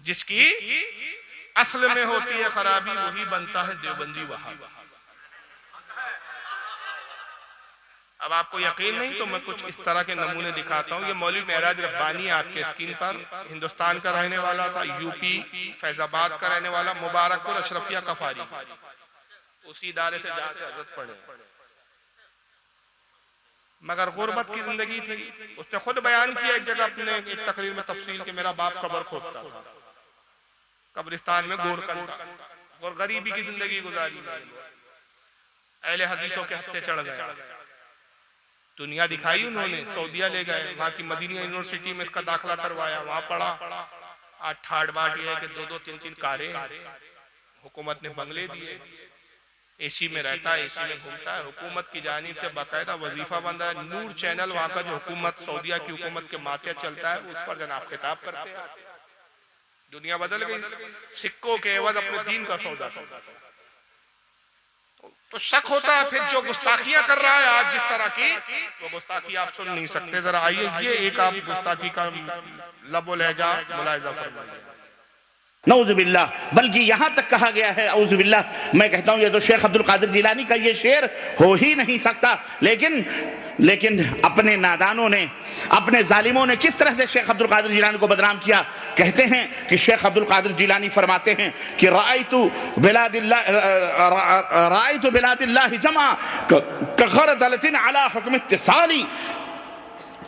जिसकी असल में होती है खराबी, वही बनता है देवबंदी वहाबी। अब आपको यकीन नहीं तो मैं कुछ इस तरह के नमूने दिखाता हूँ। ये मौलवी महराज रब्बानी आपके स्क्रीन पर, हिंदुस्तान का रहने वाला था, यूपी फैजाबाद का रहने वाला, मुबारकपुर अशरफिया कफारी, उसी इदारे से जहां से हजरत पढ़े, मगर गुर्बत की जिंदगी थी। उसने खुद बयान किया एक जगह अपने एक तकरीर में तफसील के, मेरा बाप कब्र खोदता था, कब्रिस्तान में और गरीबी की जिंदगी गुजारी, अहले हदीसों के हत्थे चढ़ गया। दुनिया दिखाई उन्होंने, सऊदिया ले गए, वहां की मदीना यूनिवर्सिटी में इसका दाखिला करवाया, वहां पढ़ा। आज ठाट बाट ये है कि 2-2 3-3 कारें, हुकूमत ने बंगले दिए, एसी में रहता है, एसी में घूमता है, हुकूमत की जानिब से बाकायदा वजीफा बंदा है। नूर चैनल वहां का जो हुकूमत, सऊदिया की हुकूमत के माथे चलता है, उस पर जनाब खिताब करते हैं। दुनिया बदल गई, सिक्कों के एवज अपने दीन का सौदा करता है। तो शक होता है फिर जो गुस्ताखियां कर रहा है आज जिस तरह की, वो गुस्ताखी आप सुन नहीं सकते। जरा आइए ये एक आप गुस्ताखी का लबो लहजा मुलाहिजा फरमाइए। नऊजुबिल्लाह, बल्कि यहां तक कहा गया है, औजुबिल्लाह, मैं कहता हूं ये तो शेख अब्दुल कादिर जिलानी का ये शेर हो ही नहीं सकता। लेकिन अपने नादानों ने, अपने जालिमों ने किस तरह से शेख अब्दुल कादिर जिलानी को बदनाम किया। कहते हैं कि शेख अब्दुल कादिर जिलानी फरमाते हैं कि रायतु बिलादिल्लाह जमा कखरदलतिन अला हुक्म इत्तिसाली,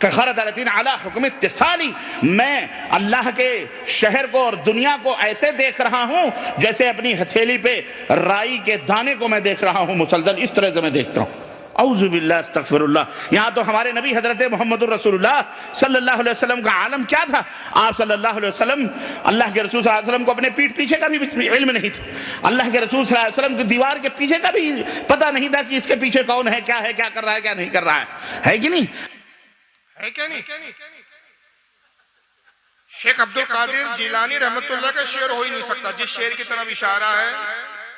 अला हुक्म इत्तिसाली, मैं अल्लाह के शहर को और दुनिया को ऐसे देख रहा हूं जैसे अपनी हथेली पे राई के दाने को मैं देख रहा हूं, मुसलसल इस तरह से मैं देखता हूं। औजुबिल्लाह, अस्तगफिरुल्लाह। यहाँ तो हमारे नबी हजरत मोहम्मद रसूलुल्लाह सल्लल्लाहु अलैहि वसल्लम का आलम क्या था। आप सल्लल्लाहु अलैहि वसल्लम, अल्लाह के रसूल सल्लल्लाहु अलैहि वसल्लम को अपने पीठ पीछे का भी इल्म नहीं था। अल्लाह के रसूल सल्लल्लाहु अलैहि वसल्लम की दीवार के पीछे का भी पता नहीं था कि इसके पीछे कौन है, क्या है, क्या कर रहा है, क्या नहीं कर रहा है कि नहीं, है क्या नहीं। शेख अब्दुल कादिर जिलानी रहमतुल्लाह का शेर हो ही नहीं सकता। जिस शेर की तरफ इशारा है,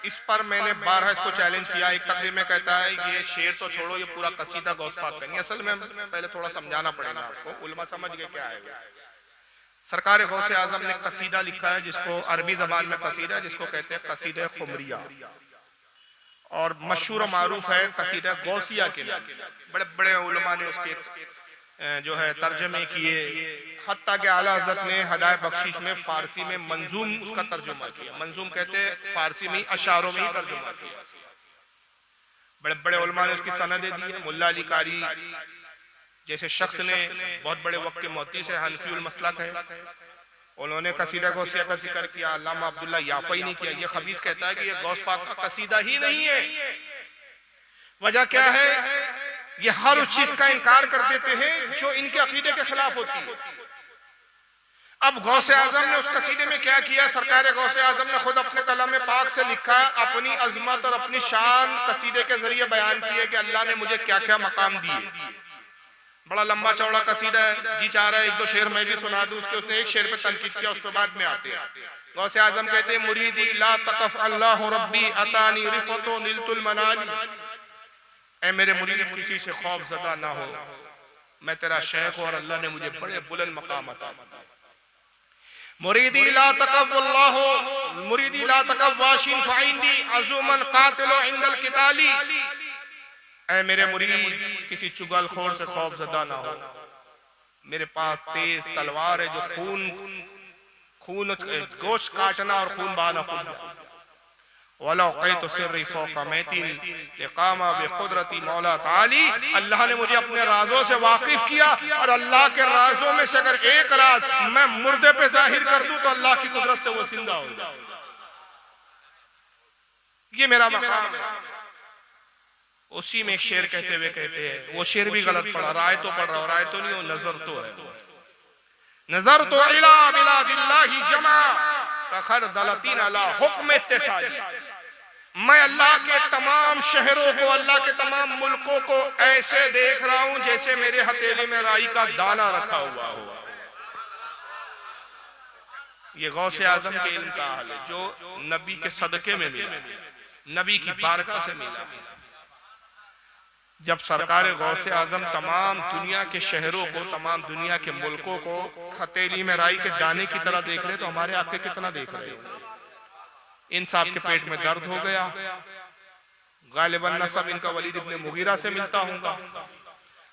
इस पर मैंने बारहा इसको चैलेंज किया। एक तकरीर में कहता है ये शेर तो छोड़ो, ये पूरा कसीदा गौस पाक करेंगे। असल में पहले थोड़ा समझाना पड़ेगा आपको, उलमा समझ गए क्या है। सरकार गौसे आजम ने कसीदा लिखा है जिसको अरबी जबान में कसीदा, जिसको कहते हैं कसीदा खुमरिया, और मशहूर मारूफ है कसीदा गौसिया के नाम। बड़े बड़े उलमा ने उसके जो है तर्जमे किए, हत्ता के आला हज़रत ने हदायत बख्शिश में फारसी में मंजूम उसका तर्जुमा किया। मंजूम कहते हैं फारसी में अशारों में ही तर्जुमा किया। बड़े बड़े उलमा ने उसकी सनदें दी है। मुल्ला अली कारी जैसे शख्स ने, बहुत बड़े वक्त के मोती से, हनफी उल मसलक है, उन्होंने कसीदा गौसिया का जिक्र किया। अल्लामा अब्दुल्ला याफई नहीं किया। ये खबीस कहता है कि ये गौस पाक का कसीदा ही नहीं है। वजह क्या है, ये हर उस चीज का इनकार कर देते हैं जो इनके अकीदे के खिलाफ होती है। अब गौसे आजम ने उस कसीदे में क्या किया, सरकार गौसे आजम ने खुद अपने कलम पाक से लिखा, अपनी अजमत और अपनी शान कसीदे के जरिए बयान किए कि अल्लाह ने मुझे क्या क्या मकाम दिए। बड़ा लंबा चौड़ा कसीदा है, जी चाह रहा है एक दो शेर मैं भी सुना दूं। उसने एक शेर पे तनकीद किया, उसके बाद में आते हैं। गौसे आजम कहते हैं मुरीदी ला तकफ अल्लाह रब्बी अतानी रिफतो निलतुल मनाली, ऐ मेरे मुरीद किसी से खौफ ज़दा ना हो, मैं तेरा शेख हूं और अल्लाह ने मुझे बड़े बुलंद मकाम अता किया। मुरीदी ला तकफ अल्लाह, मुरीदी ला तकफ वाशिन फाइंदी अजुमन कातिलो इंदल किताली, ऐ मेरे मुरीद किसी चुगलखोर से खौफ ज़दा ना हो, मेरे पास तेज तलवार है जो खून गोश्त काटना और खून बहाना खून। अल्लाह ने मुझे अपने राजों से वाकिफ किया, और अल्लाह के राजों में से अगर एक राज मैं मुर्दे पे जाहिर कर दूं तो अल्लाह की कुदरत से वो जिंदा हो जाए। ये मेरा मकाम है। उसी में एक शेर कहते हुए कहते हैं, वो शेर भी गलत पढ़ा, राय तो पढ़ रहा हो, राय तो नहीं हो, नजर तो है। नजर तो इला बिलादिल्लाहि जमा कखरदलतिन अला हुक्म इत्तिसाली, मैं अल्लाह के तमाम शहरों को, अल्लाह के तमाम मुल्कों को ऐसे देख रहा हूं जैसे मेरे हथेली में राई का दाना रखा हुआ हो। ये गौसे आजम के इल्म का हाल है, जो नबी के सदके में मिला, नबी की बारका से मिला। जब सरकार गौसे आजम तमाम दुनिया के शहरों को, तमाम दुनिया के मुल्कों को हथेली में राई के दाने की तरह देख रहे तो हमारे आके कितना देख रहे हो। इन साहब के पेट में दर्द हो गया, गालिबन नसब इनका वलीद इब्ने मुगीरा से मिलता होगा।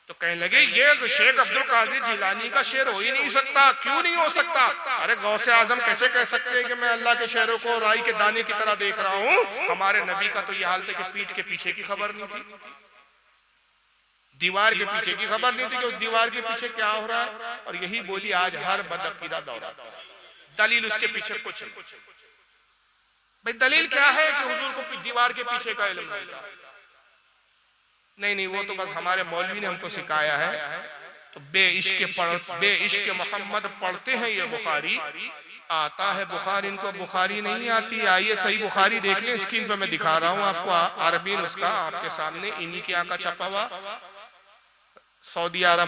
तो कहने लगे ये शेख अब्दुल कादिर जिलानी का शेर हो ही नहीं सकता। क्यों नहीं हो सकता? अरे गौसे आजम कैसे कह सकते हैं कि मैं अल्लाह के शेरों को राई के दाने की तरह देख रहा हूं? हमारे नबी का तो ये हाल था कि पीठ के पीछे की खबर नहीं थी, दीवार के पीछे की खबर नहीं थी कि उस दीवार के पीछे क्या हो रहा है। और यही बोली आज हर बदअकीदा दौरा, दलील उसके पीछे कुछ भाई दलील क्या है कि हुजूर को दीवार के पीछे का इल्म नहीं था। नहीं, वो तो बस हमारे मौलवी ने हमको सिखाया है। तो बे-इश्क मोहम्मद पढ़ते हैं ये बुखारी, आता है बुखारी, इनको बुखारी नहीं आती। आइए सही बुखारी देख लें, स्क्रीन पे मैं दिखा रहा हूँ आपको अरबी नुस्खा आपके सामने, इन्हीं के यहाँ का छपा हुआ, सऊदी अरब